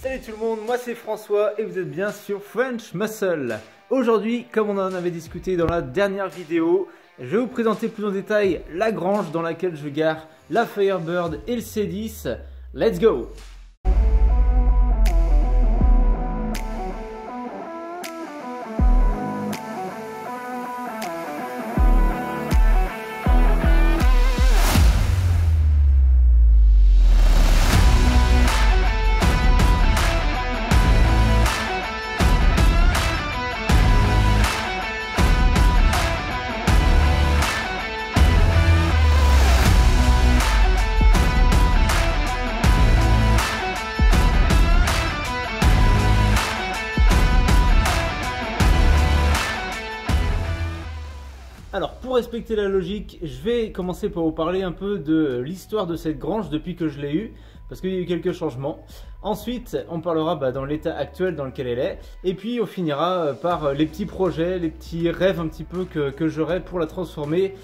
Salut tout le monde, moi c'est François et vous êtes bien sur French Muscle. Aujourd'hui, comme on en avait discuté dans la dernière vidéo, je vais vous présenter plus en détail la grange dans laquelle je gare la Firebird et le C10. Let's go! Alors pour respecter la logique, je vais commencer par vous parler un peu de l'histoire de cette grange depuis que je l'ai eue, parce qu'il y a eu quelques changements. Ensuite, on parlera dans l'état actuel dans lequel elle est, et puis on finira par les petits projets, les petits rêves un petit peu que j'aurai pour la transformer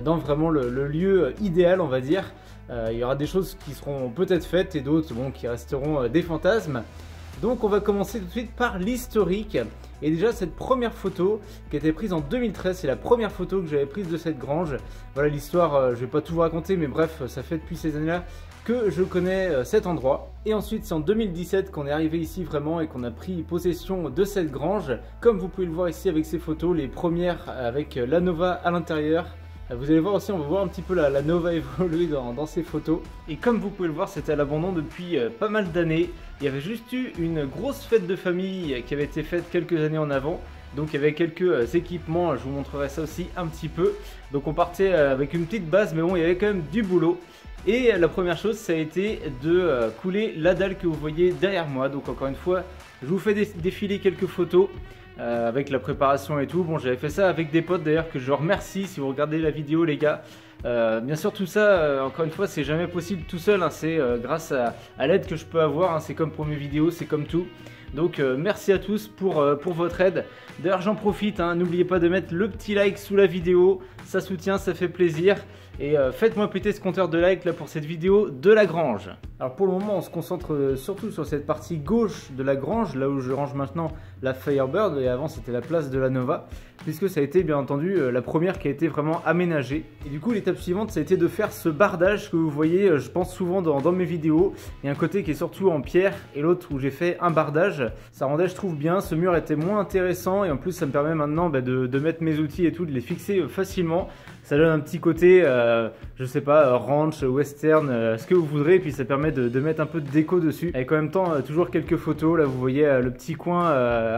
dans vraiment le lieu idéal, on va dire. Il y aura des choses qui seront peut-être faites et d'autres qui resteront des fantasmes. Donc on va commencer tout de suite par l'historique. Et déjà cette première photo qui a été prise en 2013, c'est la première photo que j'avais prise de cette grange. Voilà l'histoire, je vais pas tout vous raconter, mais bref, ça fait depuis ces années-là que je connais cet endroit. Et ensuite c'est en 2017 qu'on est arrivé ici vraiment et qu'on a pris possession de cette grange. Comme vous pouvez le voir ici avec ces photos, les premières avec la Nova à l'intérieur. Vous allez voir aussi, on va voir un petit peu la Nova évoluer dans ces photos. Et comme vous pouvez le voir, c'était à l'abandon depuis pas mal d'années. Il y avait juste eu une grosse fête de famille qui avait été faite quelques années en avant. Donc il y avait quelques équipements, je vous montrerai ça aussi un petit peu. Donc on partait avec une petite base, mais bon, il y avait quand même du boulot. Et la première chose, ça a été de couler la dalle que vous voyez derrière moi. Donc encore une fois, je vous fais défiler quelques photos. Avec la préparation et tout. Bon, j'avais fait ça avec des potes d'ailleurs que je remercie si vous regardez la vidéo les gars. Bien sûr tout ça, encore une fois, c'est jamais possible tout seul, hein. C'est grâce à l'aide que je peux avoir, hein. C'est comme pour mes vidéos, c'est comme tout. Donc merci à tous pour votre aide. D'ailleurs j'en profite, hein, n'oubliez pas de mettre le petit like sous la vidéo, ça soutient, ça fait plaisir. Et faites-moi péter ce compteur de like là pour cette vidéo de la grange. Alors pour le moment on se concentre surtout sur cette partie gauche de la grange, là où je range maintenant la Firebird, et avant c'était la place de la Nova, puisque ça a été bien entendu la première qui a été vraiment aménagée. Et du coup l'étape suivante ça a été de faire ce bardage que vous voyez je pense souvent dans mes vidéos. Il y a un côté qui est surtout en pierre et l'autre où j'ai fait un bardage. Ça rendait je trouve bien, ce mur était moins intéressant et en plus ça me permet maintenant de mettre mes outils et tout, de les fixer facilement. Ça donne un petit côté, je sais pas, ranch, western, ce que vous voudrez. Et puis ça permet de mettre un peu de déco dessus. Avec en même temps toujours quelques photos. Là vous voyez le petit coin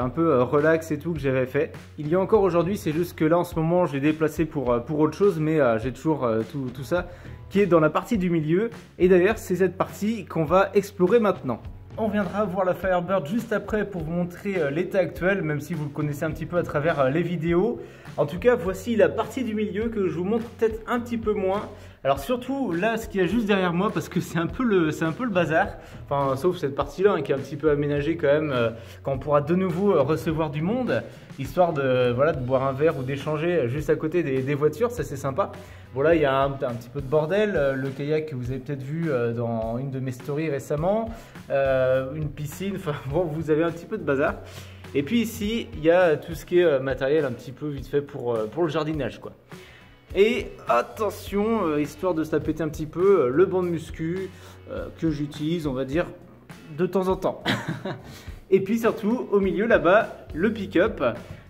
un peu relax et tout que j'avais fait. Il y a encore aujourd'hui, c'est juste que là en ce moment je l'ai déplacé pour autre chose. Mais j'ai toujours tout ça qui est dans la partie du milieu. Et d'ailleurs c'est cette partie qu'on va explorer maintenant. On viendra voir la Firebird juste après pour vous montrer l'état actuel, même si vous le connaissez un petit peu à travers les vidéos. En tout cas, voici la partie du milieu que je vous montre peut-être un petit peu moins. Alors surtout là, ce qu'il y a juste derrière moi, parce que c'est un peu le bazar. Enfin, sauf cette partie-là qui est un petit peu aménagée quand même, quand on pourra de nouveau recevoir du monde, histoire de boire un verre ou d'échanger juste à côté des voitures, ça c'est sympa. Voilà, il y a un petit peu de bordel, le kayak que vous avez peut-être vu dans une de mes stories récemment, une piscine, enfin bon, vous avez un petit peu de bazar. Et puis ici, il y a tout ce qui est matériel un petit peu vite fait pour le jardinage quoi. Et attention, histoire de se la péter un petit peu, le banc de muscu que j'utilise, on va dire, de temps en temps. Et puis surtout, au milieu là-bas, le pick-up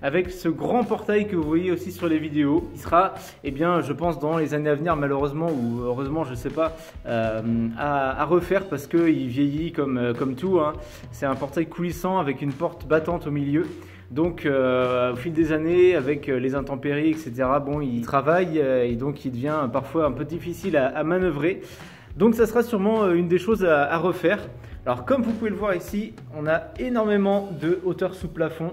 avec ce grand portail que vous voyez aussi sur les vidéos. Il sera, eh bien, je pense, dans les années à venir, malheureusement ou heureusement, je ne sais pas, à refaire parce qu'il vieillit comme tout, hein. C'est un portail coulissant avec une porte battante au milieu. Donc au fil des années, avec les intempéries, etc., bon, il travaille et donc il devient parfois un peu difficile à manœuvrer. Donc ça sera sûrement une des choses à refaire. Alors comme vous pouvez le voir ici, on a énormément de hauteur sous plafond.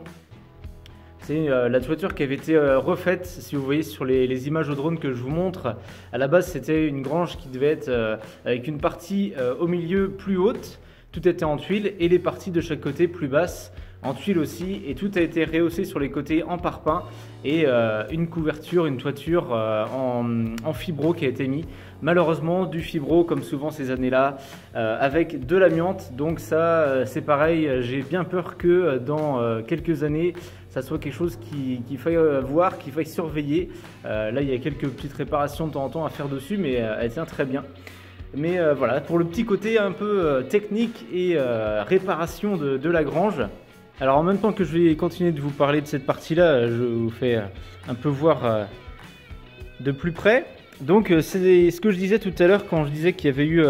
C'est la toiture qui avait été refaite, si vous voyez sur les images au drone que je vous montre. À la base, c'était une grange qui devait être avec une partie au milieu plus haute. Tout était en tuiles et les parties de chaque côté plus basses en tuile aussi, et tout a été rehaussé sur les côtés en parpaing, et une couverture, une toiture en fibro qui a été mis. Malheureusement du fibro comme souvent ces années-là, avec de l'amiante, donc ça c'est pareil, j'ai bien peur que dans quelques années ça soit quelque chose qu'il faille voir, qu'il faille surveiller. Là il y a quelques petites réparations de temps en temps à faire dessus, mais elle tient très bien. Mais voilà, pour le petit côté un peu technique et réparation de la grange. Alors en même temps que je vais continuer de vous parler de cette partie-là, je vous fais un peu voir de plus près. Donc c'est ce que je disais tout à l'heure quand je disais qu'il y avait eu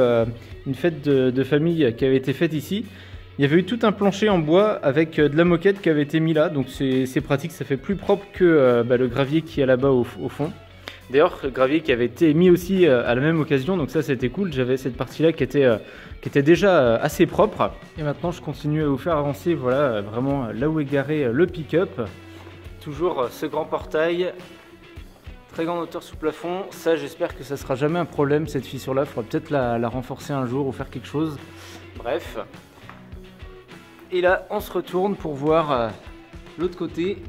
une fête de famille qui avait été faite ici. Il y avait eu tout un plancher en bois avec de la moquette qui avait été mis là. Donc c'est pratique, ça fait plus propre que le gravier qui est là-bas au fond. D'ailleurs, le gravier qui avait été mis aussi à la même occasion, donc ça c'était cool. J'avais cette partie-là qui était déjà assez propre. Et maintenant je continue à vous faire avancer, voilà, vraiment là où est garé le pick-up. Toujours ce grand portail, très grande hauteur sous plafond. Ça j'espère que ça sera jamais un problème cette fissure-là. Il faudra peut-être la renforcer un jour ou faire quelque chose. Bref. Et là on se retourne pour voir l'autre côté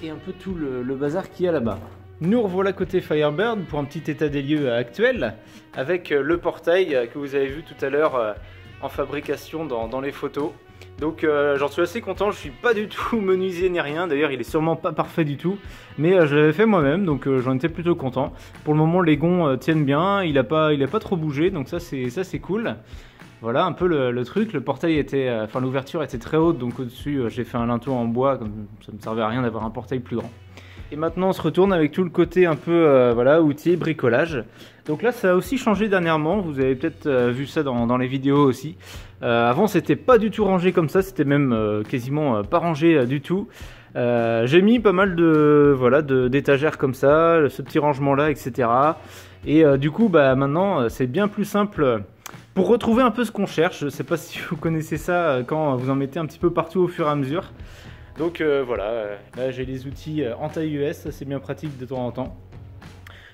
et un peu tout le bazar qu'il y a là-bas. Nous revoilà côté Firebird pour un petit état des lieux actuel avec le portail que vous avez vu tout à l'heure en fabrication dans les photos. Donc j'en suis assez content, je suis pas du tout menuisier ni rien, d'ailleurs il est sûrement pas parfait du tout, mais je l'avais fait moi-même, donc j'en étais plutôt content. Pour le moment les gonds tiennent bien, il a pas trop bougé, donc ça c'est cool. Voilà un peu le truc, le portail était, enfin l'ouverture était très haute, donc au-dessus j'ai fait un linteau en bois, comme ça me servait à rien d'avoir un portail plus grand. Et maintenant on se retourne avec tout le côté un peu voilà, outillé, bricolage. Donc là ça a aussi changé dernièrement, vous avez peut-être vu ça dans les vidéos aussi. Avant c'était pas du tout rangé comme ça, c'était même quasiment pas rangé du tout. J'ai mis pas mal d'étagères comme ça, ce petit rangement là, etc. Et du coup bah, maintenant c'est bien plus simple pour retrouver un peu ce qu'on cherche. Je sais pas si vous connaissez ça quand vous en mettez un petit peu partout au fur et à mesure. Donc voilà, là j'ai les outils en taille US, ça c'est bien pratique de temps en temps.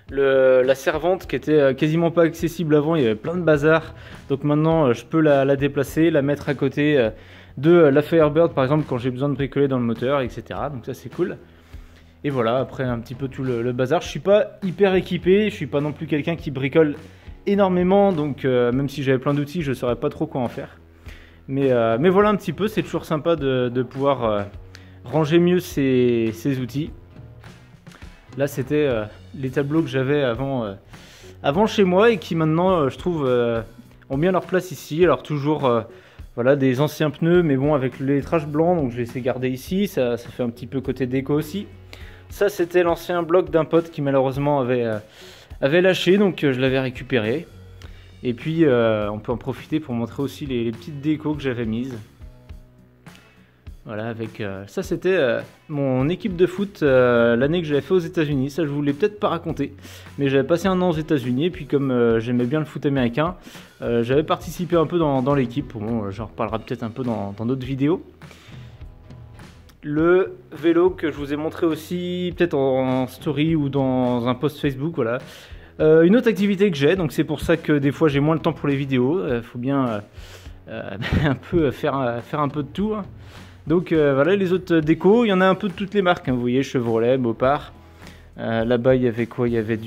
La servante qui était quasiment pas accessible avant, il y avait plein de bazar. Donc maintenant je peux la déplacer, la mettre à côté de la Firebird par exemple quand j'ai besoin de bricoler dans le moteur, etc. Donc ça c'est cool. Et voilà, après un petit peu tout le bazar. Je suis pas hyper équipé, je suis pas non plus quelqu'un qui bricole énormément. Donc même si j'avais plein d'outils, je saurais pas trop quoi en faire. Mais voilà un petit peu, c'est toujours sympa de pouvoir ranger mieux ces outils. Là c'était les tableaux que j'avais avant chez moi et qui maintenant je trouve ont bien leur place ici. Alors toujours voilà, des anciens pneus mais bon avec le lettrage blanc, donc je vais essayer de garder ici, ça fait un petit peu côté déco aussi. Ça c'était l'ancien bloc d'un pote qui malheureusement avait lâché, donc je l'avais récupéré. Et puis on peut en profiter pour montrer aussi les petites décos que j'avais mises. Voilà, avec ça c'était mon équipe de foot l'année que j'avais fait aux États-Unis. Ça je vous l'ai peut-être pas raconté, mais j'avais passé un an aux États-Unis et puis comme j'aimais bien le foot américain, j'avais participé un peu dans l'équipe. Bon, j'en reparlerai peut-être un peu dans d'autres vidéos. Le vélo que je vous ai montré aussi, peut-être en story ou dans un post Facebook, voilà. Une autre activité que j'ai, donc c'est pour ça que des fois j'ai moins le temps pour les vidéos. Faut bien un peu faire un peu de tout. Hein. Donc voilà les autres décos, il y en a un peu de toutes les marques, hein, vous voyez, Chevrolet, Mopar. Là-bas il y avait quoi? Il y avait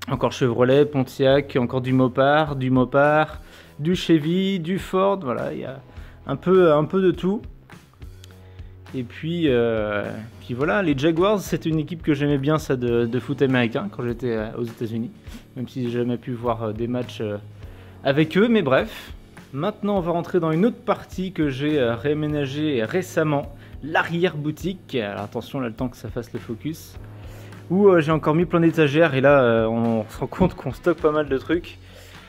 encore Chevrolet, Pontiac, encore du Mopar, du Chevy, du Ford, voilà, il y a un peu de tout. Et puis voilà, les Jaguars, c'est une équipe que j'aimais bien ça de foot américain quand j'étais aux États-Unis, même si j'ai jamais pu voir des matchs avec eux, mais bref. Maintenant, on va rentrer dans une autre partie que j'ai réaménagée récemment, l'arrière-boutique. Alors attention, là, le temps que ça fasse le focus. Où j'ai encore mis plein d'étagères et là, on se rend compte qu'on stocke pas mal de trucs.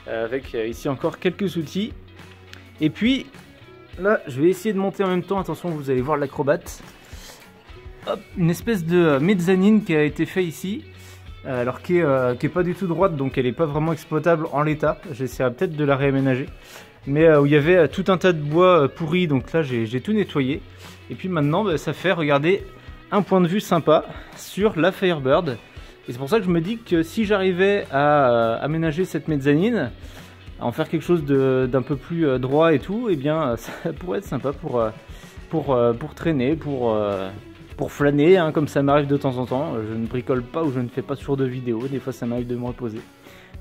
Avec ici encore quelques outils. Et puis, là, je vais essayer de monter en même temps. Attention, vous allez voir l'acrobate. Hop, une espèce de mezzanine qui a été fait ici. Alors qui est pas du tout droite, donc elle est pas vraiment exploitable en l'état. J'essaierai peut-être de la réaménager. Mais où il y avait tout un tas de bois pourri, donc là j'ai tout nettoyé. Et puis maintenant bah, ça fait, regardez, un point de vue sympa sur la Firebird. Et c'est pour ça que je me dis que si j'arrivais à aménager cette mezzanine, à en faire quelque chose d'un peu plus droit et tout, et eh bien ça pourrait être sympa pour traîner, pour flâner, hein, comme ça m'arrive de temps en temps. Je ne bricole pas ou je ne fais pas toujours de vidéos, des fois ça m'arrive de me reposer.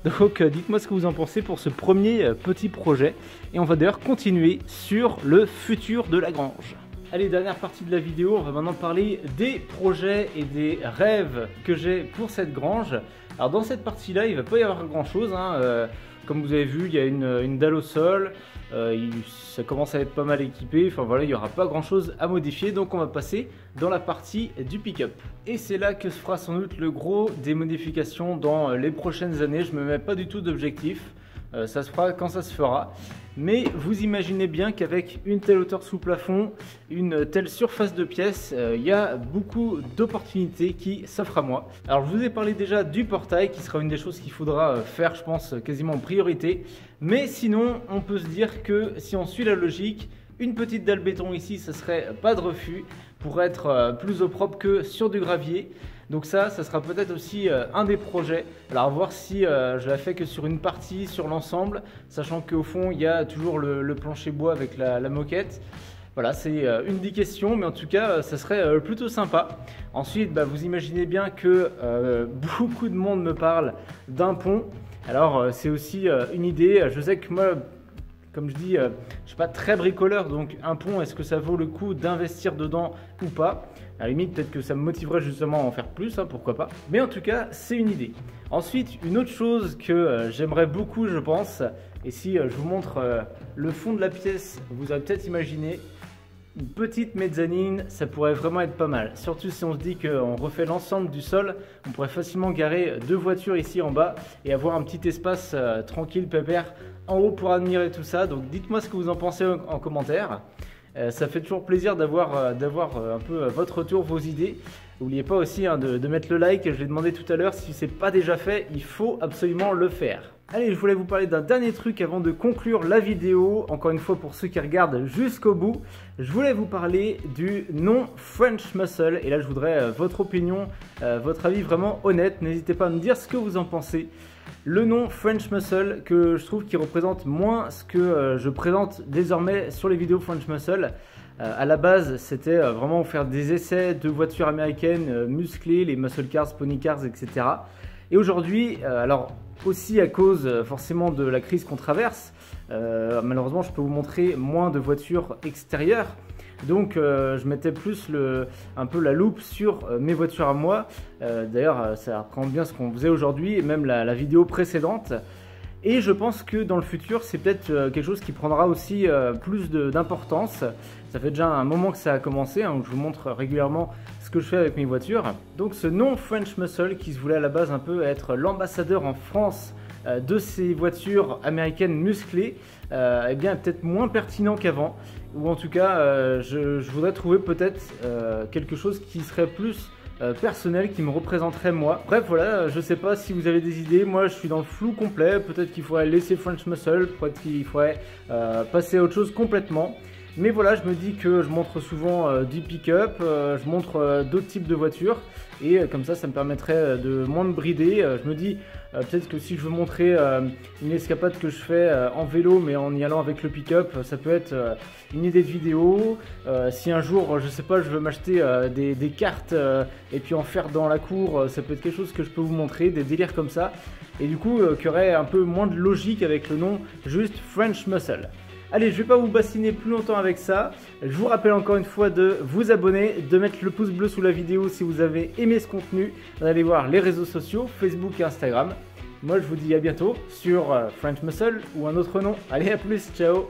Donc dites-moi ce que vous en pensez pour ce premier petit projet. Et on va d'ailleurs continuer sur le futur de la grange. Allez, dernière partie de la vidéo, on va maintenant parler des projets et des rêves que j'ai pour cette grange. Alors dans cette partie-là, il ne va pas y avoir grand-chose, hein. Comme vous avez vu, il y a une dalle au sol, ça commence à être pas mal équipé, enfin voilà, il n'y aura pas grand-chose à modifier, donc on va passer dans la partie du pick-up. Et c'est là que se fera sans doute le gros des modifications dans les prochaines années. Je ne me mets pas du tout d'objectif. Ça se fera quand ça se fera, mais vous imaginez bien qu'avec une telle hauteur sous plafond, une telle surface de pièces, il y a beaucoup d'opportunités qui s'offrent à moi. Alors je vous ai parlé déjà du portail qui sera une des choses qu'il faudra faire, je pense, quasiment en priorité, mais sinon on peut se dire que si on suit la logique, une petite dalle béton ici, ça serait pas de refus pour être plus au propre que sur du gravier. Donc ça sera peut-être aussi un des projets. Alors à voir si je la fais que sur une partie, sur l'ensemble, sachant qu'au fond il y a toujours le plancher bois avec la moquette. Voilà, c'est une des questions, mais en tout cas ça serait plutôt sympa. Ensuite, vous imaginez bien que beaucoup de monde me parle d'un pont. Alors c'est aussi une idée. Je sais que moi, comme je dis, je ne suis pas très bricoleur, donc un pont, est-ce que ça vaut le coup d'investir dedans ou pas? À la limite, peut-être que ça me motiverait justement à en faire plus, hein, pourquoi pas. Mais en tout cas, c'est une idée. Ensuite, une autre chose que j'aimerais beaucoup, je pense, et si je vous montre le fond de la pièce, vous avez peut-être imaginé une petite mezzanine, ça pourrait vraiment être pas mal. Surtout si on se dit qu'on refait l'ensemble du sol, on pourrait facilement garer 2 voitures ici en bas et avoir un petit espace tranquille, pépère, en haut pour admirer tout ça. Donc dites-moi ce que vous en pensez en commentaire. Ça fait toujours plaisir d'avoir un peu votre retour, vos idées. N'oubliez pas aussi de mettre le like, je l'ai demandé tout à l'heure, si ce n'est pas déjà fait, il faut absolument le faire. Allez, je voulais vous parler d'un dernier truc avant de conclure la vidéo. Encore une fois, pour ceux qui regardent jusqu'au bout, je voulais vous parler du nom French Muscle. Et là, je voudrais votre opinion, votre avis vraiment honnête. N'hésitez pas à me dire ce que vous en pensez. Le nom French Muscle, que je trouve qui représente moins ce que je présente désormais sur les vidéos French Muscle. À la base, c'était vraiment faire des essais de voitures américaines musclées, les muscle cars, pony cars, etc. Et aujourd'hui, alors aussi à cause forcément de la crise qu'on traverse, malheureusement je peux vous montrer moins de voitures extérieures. Donc je mettais plus un peu la loupe sur mes voitures à moi. D'ailleurs ça reprend bien ce qu'on faisait aujourd'hui et même la vidéo précédente. Et je pense que dans le futur, c'est peut-être quelque chose qui prendra aussi plus d'importance. Ça fait déjà un moment que ça a commencé, hein, où je vous montre régulièrement ce que je fais avec mes voitures. Donc ce nom French Muscle, qui se voulait à la base un peu être l'ambassadeur en France de ces voitures américaines musclées, eh bien peut-être moins pertinent qu'avant. Ou en tout cas, je voudrais trouver peut-être quelque chose qui serait plus personnel, qui me représenterait moi. Bref, voilà, je sais pas si vous avez des idées. Moi, je suis dans le flou complet. Peut-être qu'il faudrait laisser French Muscle, peut-être qu'il faudrait passer à autre chose complètement. Mais voilà, je me dis que je montre souvent du pick-up, je montre d'autres types de voitures. Et comme ça me permettrait de moins me brider. Je me dis peut-être que si je veux montrer une escapade que je fais en vélo mais en y allant avec le pick-up, ça peut être une idée de vidéo. Si un jour, je sais pas, je veux m'acheter des cartes et puis en faire dans la cour, ça peut être quelque chose que je peux vous montrer, des délires comme ça. Et du coup, qu'il y aurait un peu moins de logique avec le nom juste French Muscle. Allez, je ne vais pas vous bassiner plus longtemps avec ça. Je vous rappelle encore une fois de vous abonner, de mettre le pouce bleu sous la vidéo si vous avez aimé ce contenu, d'aller voir les réseaux sociaux, Facebook et Instagram. Moi, je vous dis à bientôt sur French Muscle ou un autre nom. Allez, à plus, ciao!